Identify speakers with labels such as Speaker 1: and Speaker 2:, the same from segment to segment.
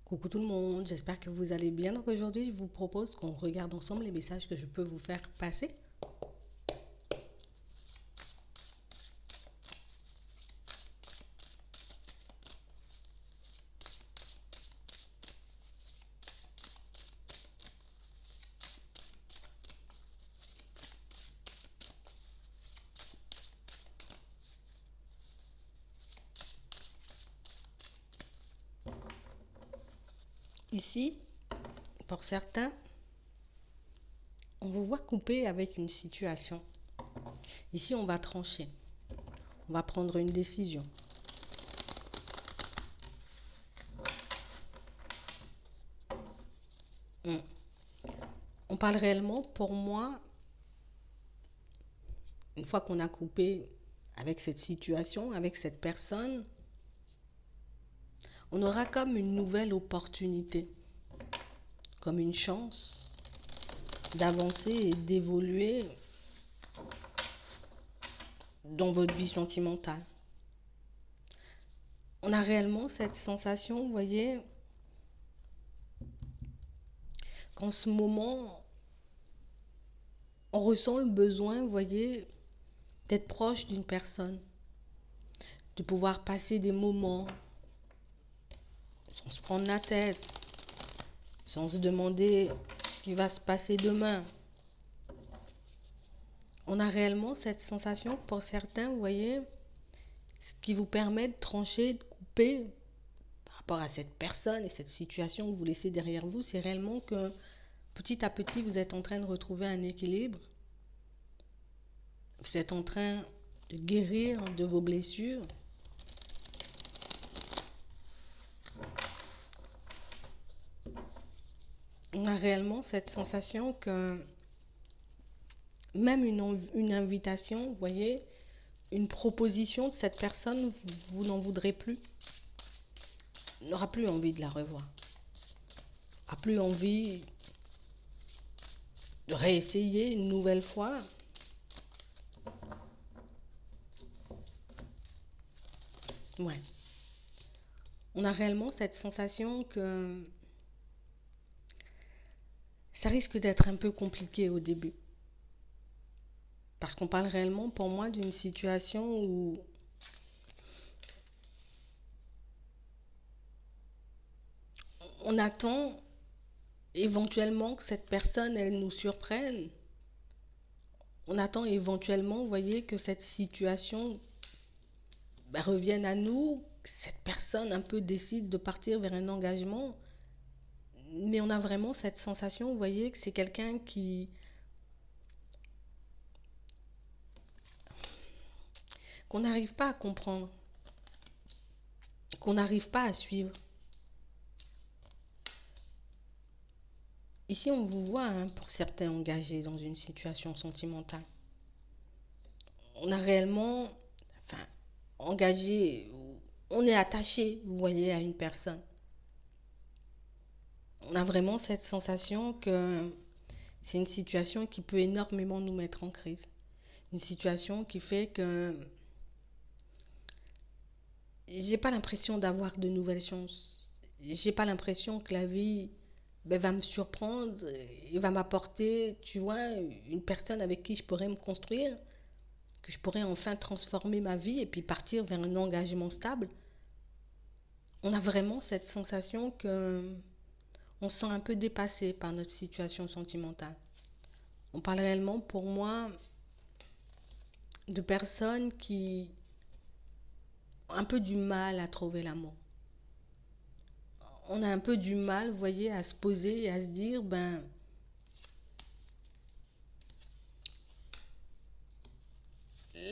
Speaker 1: Coucou tout le monde, j'espère que vous allez bien. Donc aujourd'hui, je vous propose qu'on regarde ensemble les messages que je peux vous faire passer. Ici, pour certains, on vous voit couper avec une situation. Ici, on va trancher. On va prendre une décision. Hmm. On parle réellement, pour moi, une fois qu'on a coupé avec cette situation, avec cette personne, on aura comme une nouvelle opportunité, comme une chance d'avancer et d'évoluer dans votre vie sentimentale. On a réellement cette sensation, vous voyez, qu'en ce moment, on ressent le besoin, vous voyez, d'être proche d'une personne, de pouvoir passer des moments sans se prendre la tête, sans se demander ce qui va se passer demain. On a réellement cette sensation, pour certains, vous voyez, ce qui vous permet de trancher, de couper par rapport à cette personne et cette situation que vous laissez derrière vous, c'est réellement que petit à petit, vous êtes en train de retrouver un équilibre. Vous êtes en train de guérir de vos blessures. On a réellement cette sensation que même une invitation, vous voyez, une proposition de cette personne, vous n'en voudrez plus. Vous n'aurez plus envie de la revoir. Vous n'aurez plus envie de réessayer une nouvelle fois. Ouais. On a réellement cette sensation que ça risque d'être un peu compliqué au début. Parce qu'on parle réellement pour moi d'une situation où on attend éventuellement que cette personne, elle nous surprenne. On attend éventuellement, vous voyez, que cette situation revienne à nous, que cette personne un peu décide de partir vers un engagement. Mais on a vraiment cette sensation, vous voyez, que c'est quelqu'un qu'on n'arrive pas à comprendre, qu'on n'arrive pas à suivre. Ici, on vous voit, hein, pour certains, engagés dans une situation sentimentale. On a réellement, enfin, engagé, on est attaché, vous voyez, à une personne. On a vraiment cette sensation que c'est une situation qui peut énormément nous mettre en crise. Une situation qui fait que j'ai pas l'impression d'avoir de nouvelles chances. J'ai pas l'impression que la vie va me surprendre et va m'apporter, tu vois, une personne avec qui je pourrais me construire, que je pourrais enfin transformer ma vie et puis partir vers un engagement stable. On a vraiment cette sensation que on se sent un peu dépassé par notre situation sentimentale. On parle réellement, pour moi, de personnes qui ont un peu du mal à trouver l'amour. On a un peu du mal, vous voyez, à se poser et à se dire,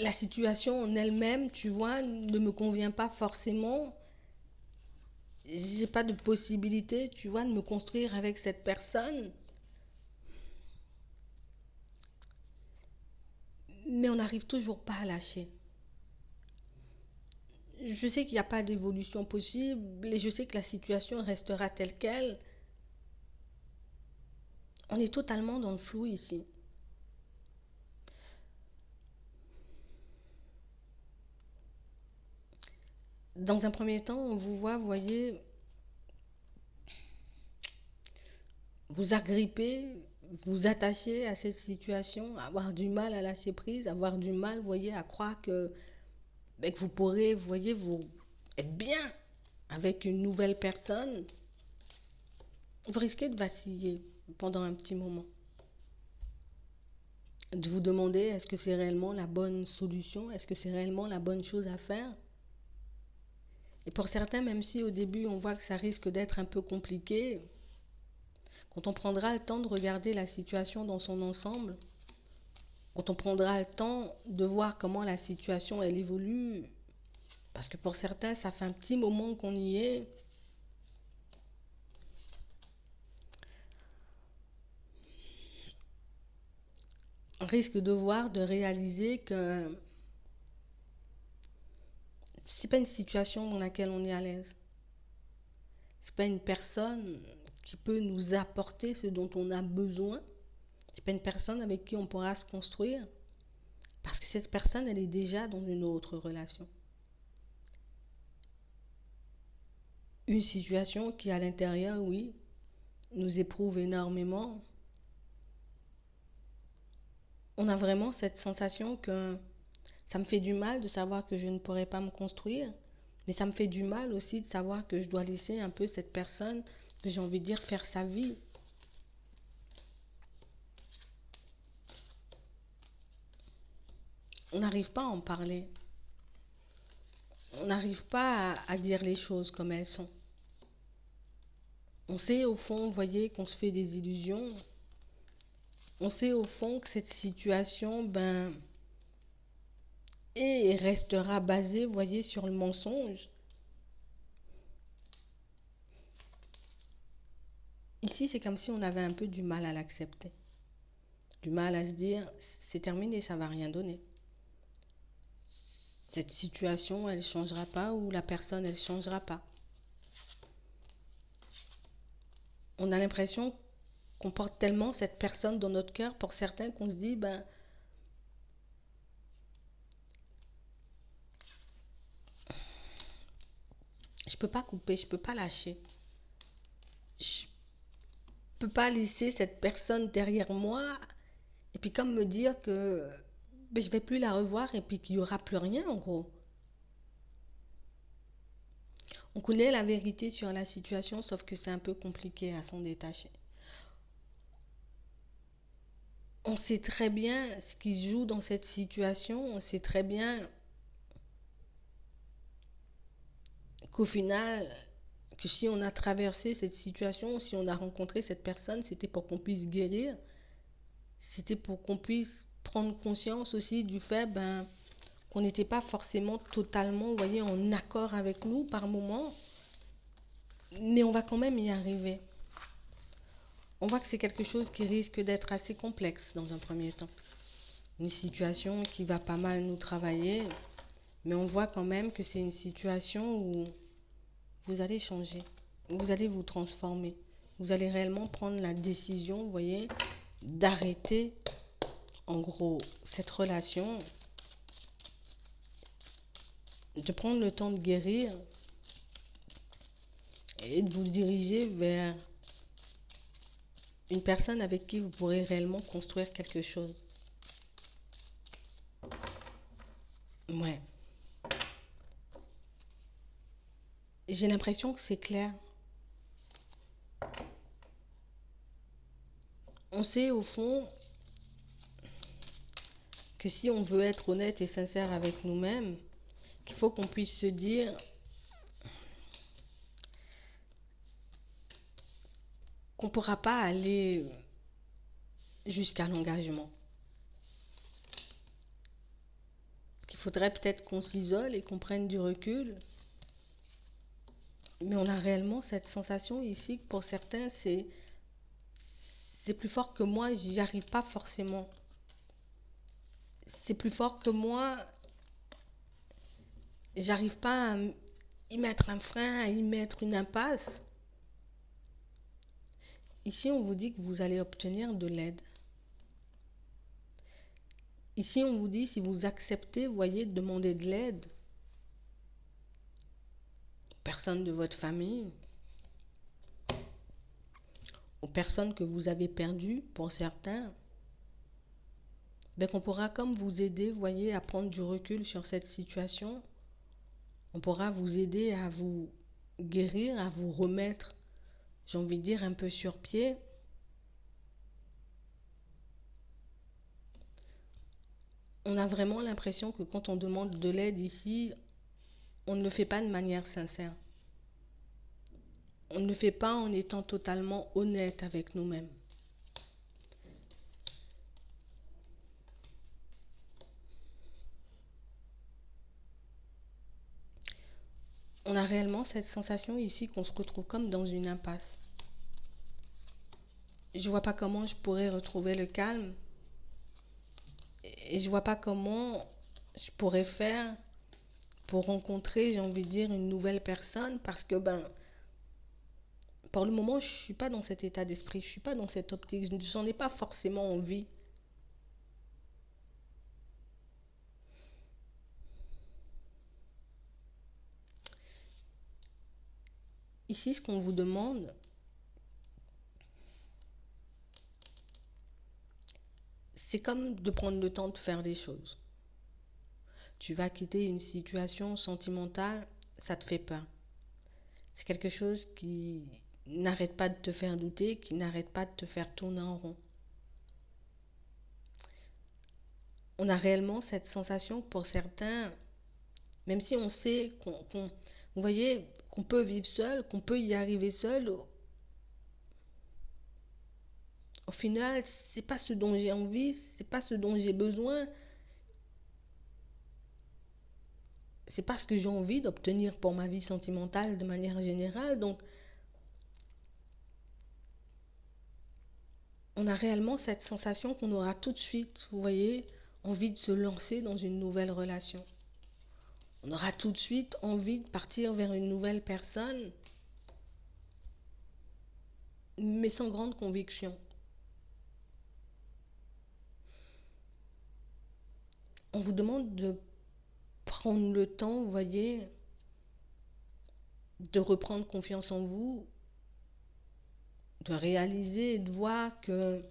Speaker 1: la situation en elle-même, tu vois, ne me convient pas forcément. J'ai pas de possibilité, tu vois, de me construire avec cette personne. Mais on n'arrive toujours pas à lâcher. Je sais qu'il n'y a pas d'évolution possible et je sais que la situation restera telle qu'elle. On est totalement dans le flou ici. Dans un premier temps, on vous voit, vous voyez, vous agripper, vous attacher à cette situation, avoir du mal à lâcher prise, avoir du mal, vous voyez, à croire que vous pourrez, vous voyez, vous être bien avec une nouvelle personne, vous risquez de vaciller pendant un petit moment. De vous demander est-ce que c'est réellement la bonne solution, est-ce que c'est réellement la bonne chose à faire. Et pour certains, même si au début on voit que ça risque d'être un peu compliqué, quand on prendra le temps de regarder la situation dans son ensemble, quand on prendra le temps de voir comment la situation elle évolue, parce que pour certains ça fait un petit moment qu'on y est, on risque de voir, de réaliser que c'est pas une situation dans laquelle on est à l'aise. C'est pas une personne qui peut nous apporter ce dont on a besoin. C'est pas une personne avec qui on pourra se construire. Parce que cette personne, elle est déjà dans une autre relation. Une situation qui, à l'intérieur, oui, nous éprouve énormément. On a vraiment cette sensation que ça me fait du mal de savoir que je ne pourrai pas me construire. Mais ça me fait du mal aussi de savoir que je dois laisser un peu cette personne, que j'ai envie de dire, faire sa vie. On n'arrive pas à en parler. On n'arrive pas à dire les choses comme elles sont. On sait au fond, vous voyez, qu'on se fait des illusions. On sait au fond que cette situation, est et restera basée, vous voyez, sur le mensonge. Ici, c'est comme si on avait un peu du mal à l'accepter. Du mal à se dire, c'est terminé, ça va rien donner. Cette situation, elle ne changera pas ou la personne, elle ne changera pas. On a l'impression qu'on porte tellement cette personne dans notre cœur pour certains qu'on se dit, je peux pas couper, je peux pas lâcher. Je peux pas laisser cette personne derrière moi et puis comme me dire que je vais plus la revoir et puis qu'il y aura plus rien en gros. On connaît la vérité sur la situation sauf que c'est un peu compliqué à s'en détacher. On sait très bien ce qui se joue dans cette situation, on sait très bien qu'au final, que si on a traversé cette situation, si on a rencontré cette personne, c'était pour qu'on puisse guérir, c'était pour qu'on puisse prendre conscience aussi du fait qu'on n'était pas forcément totalement, vous voyez, en accord avec nous par moment, mais on va quand même y arriver. On voit que c'est quelque chose qui risque d'être assez complexe dans un premier temps. Une situation qui va pas mal nous travailler, mais on voit quand même que c'est une situation où vous allez changer, vous allez vous transformer, vous allez réellement prendre la décision, vous voyez, d'arrêter en gros cette relation, de prendre le temps de guérir et de vous diriger vers une personne avec qui vous pourrez réellement construire quelque chose. Ouais. J'ai l'impression que c'est clair. On sait au fond que si on veut être honnête et sincère avec nous-mêmes, qu'il faut qu'on puisse se dire qu'on ne pourra pas aller jusqu'à l'engagement. Qu'il faudrait peut-être qu'on s'isole et qu'on prenne du recul. Mais on a réellement cette sensation ici que pour certains, c'est plus fort que moi, j'y arrive pas forcément. C'est plus fort que moi, j'arrive pas à y mettre un frein, à y mettre une impasse. Ici, on vous dit que vous allez obtenir de l'aide. Ici, on vous dit, si vous acceptez, vous voyez, de demander de l'aide, personne de votre famille, aux personnes que vous avez perdues, pour certains, ben qu'on pourra comme vous aider, vous voyez, à prendre du recul sur cette situation. On pourra vous aider à vous guérir, à vous remettre, j'ai envie de dire, un peu sur pied. On a vraiment l'impression que quand on demande de l'aide ici, on ne le fait pas de manière sincère. On ne le fait pas en étant totalement honnête avec nous-mêmes. On a réellement cette sensation ici qu'on se retrouve comme dans une impasse. Je vois pas comment je pourrais retrouver le calme et je vois pas comment je pourrais faire pour rencontrer, j'ai envie de dire, une nouvelle personne parce que pour le moment, je suis pas dans cet état d'esprit, je suis pas dans cette optique, j'en ai pas forcément envie. Ici, ce qu'on vous demande, c'est comme de prendre le temps de faire des choses. Tu vas quitter une situation sentimentale, ça te fait peur. C'est quelque chose qui n'arrête pas de te faire douter, qui n'arrête pas de te faire tourner en rond. On a réellement cette sensation que pour certains, même si on sait vous voyez, qu'on peut vivre seul, qu'on peut y arriver seul, au final, c'est pas ce dont j'ai envie, c'est pas ce dont j'ai besoin, c'est pas ce que j'ai envie d'obtenir pour ma vie sentimentale de manière générale. Donc, on a réellement cette sensation qu'on aura tout de suite, vous voyez, envie de se lancer dans une nouvelle relation. On aura tout de suite envie de partir vers une nouvelle personne, mais sans grande conviction. On vous demande de prendre le temps, vous voyez, de reprendre confiance en vous, de réaliser et de voir que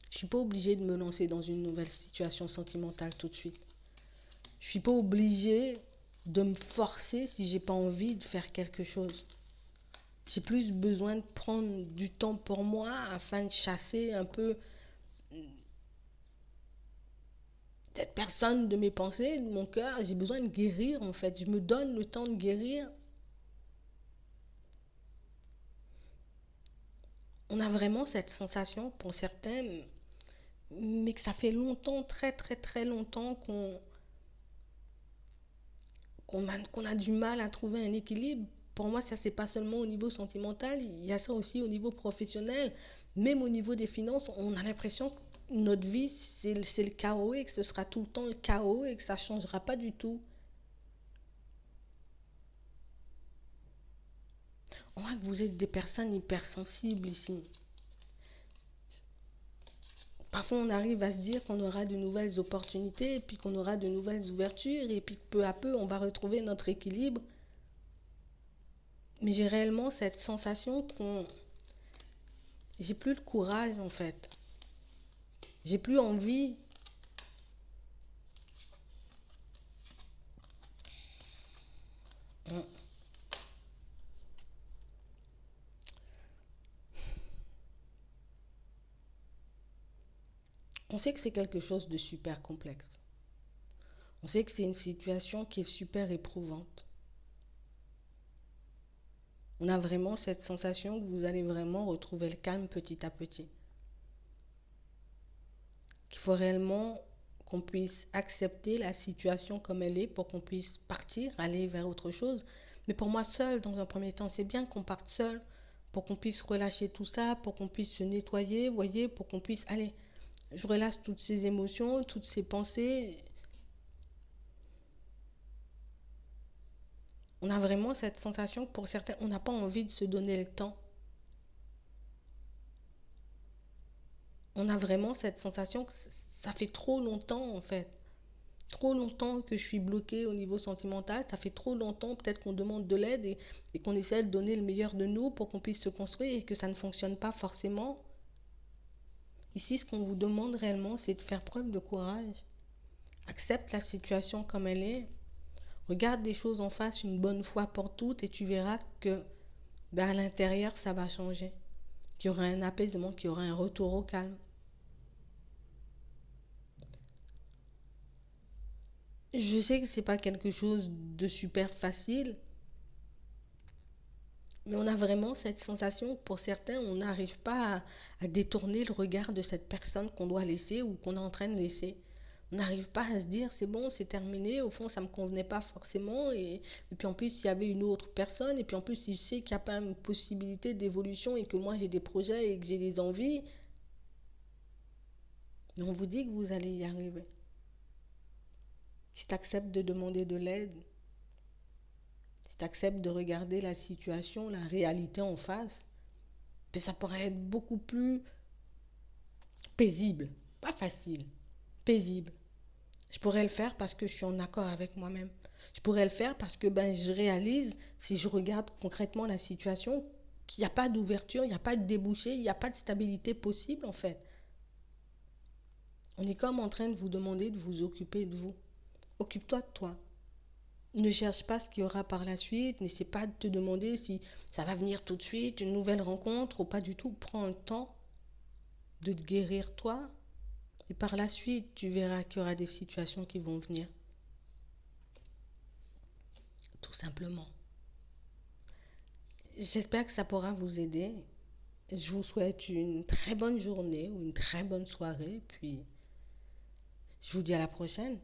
Speaker 1: je ne suis pas obligée de me lancer dans une nouvelle situation sentimentale tout de suite. Je ne suis pas obligée de me forcer si j'ai pas envie de faire quelque chose. J'ai plus besoin de prendre du temps pour moi afin de chasser un peu cette personne de mes pensées, de mon cœur. J'ai besoin de guérir en fait. Je me donne le temps de guérir. On a vraiment cette sensation pour certains, mais que ça fait longtemps, très très très longtemps qu'on a du mal à trouver un équilibre. Pour moi, ça, c'est pas seulement au niveau sentimental, il y a ça aussi au niveau professionnel. Même au niveau des finances, on a l'impression que notre vie, c'est le chaos et que ce sera tout le temps le chaos et que ça ne changera pas du tout. On voit que vous êtes des personnes hypersensibles ici. Parfois, on arrive à se dire qu'on aura de nouvelles opportunités, et puis qu'on aura de nouvelles ouvertures, et puis peu à peu, on va retrouver notre équilibre. Mais j'ai réellement cette sensation qu'on... J'ai plus le courage, en fait. J'ai plus envie. On sait que c'est quelque chose de super complexe. On sait que c'est une situation qui est super éprouvante. On a vraiment cette sensation que vous allez vraiment retrouver le calme petit à petit. Qu'il faut réellement qu'on puisse accepter la situation comme elle est pour qu'on puisse partir, aller vers autre chose. Mais pour moi, seul, dans un premier temps, c'est bien qu'on parte seul pour qu'on puisse relâcher tout ça, pour qu'on puisse se nettoyer, vous voyez, pour qu'on puisse aller. Je relâche toutes ces émotions, toutes ces pensées. On a vraiment cette sensation que pour certains, on n'a pas envie de se donner le temps. On a vraiment cette sensation que ça fait trop longtemps en fait. trop longtemps que je suis bloquée au niveau sentimental. Ça fait trop longtemps peut-être qu'on demande de l'aide et qu'on essaie de donner le meilleur de nous pour qu'on puisse se construire et que ça ne fonctionne pas forcément. Ici, ce qu'on vous demande réellement, c'est de faire preuve de courage. Accepte la situation comme elle est. Regarde les choses en face une bonne fois pour toutes et tu verras que ben, à l'intérieur, ça va changer. Qu'il y aura un apaisement, qu'il y aura un retour au calme. Je sais que c'est pas quelque chose de super facile, mais on a vraiment cette sensation que pour certains, on n'arrive pas à détourner le regard de cette personne qu'on doit laisser ou qu'on est en train de laisser. On n'arrive pas à se dire c'est bon, c'est terminé, au fond ça ne me convenait pas forcément et puis en plus il y avait une autre personne et puis en plus il sait qu'il n'y a pas une possibilité d'évolution et que moi j'ai des projets et que j'ai des envies, mais on vous dit que vous allez y arriver. Si tu acceptes de demander de l'aide, si tu acceptes de regarder la situation, la réalité en face, puis ça pourrait être beaucoup plus paisible, pas facile, paisible. Je pourrais le faire parce que je suis en accord avec moi-même. Je pourrais le faire parce que ben, je réalise, si je regarde concrètement la situation, qu'il n'y a pas d'ouverture, il n'y a pas de débouché, il n'y a pas de stabilité possible en fait. On est comme en train de vous demander de vous occuper de vous. Occupe-toi de toi. Ne cherche pas ce qu'il y aura par la suite, n'essaie pas de te demander si ça va venir tout de suite, une nouvelle rencontre ou pas du tout. Prends le temps de te guérir toi et par la suite tu verras qu'il y aura des situations qui vont venir. Tout simplement. J'espère que ça pourra vous aider. Je vous souhaite une très bonne journée ou une très bonne soirée. Puis je vous dis à la prochaine.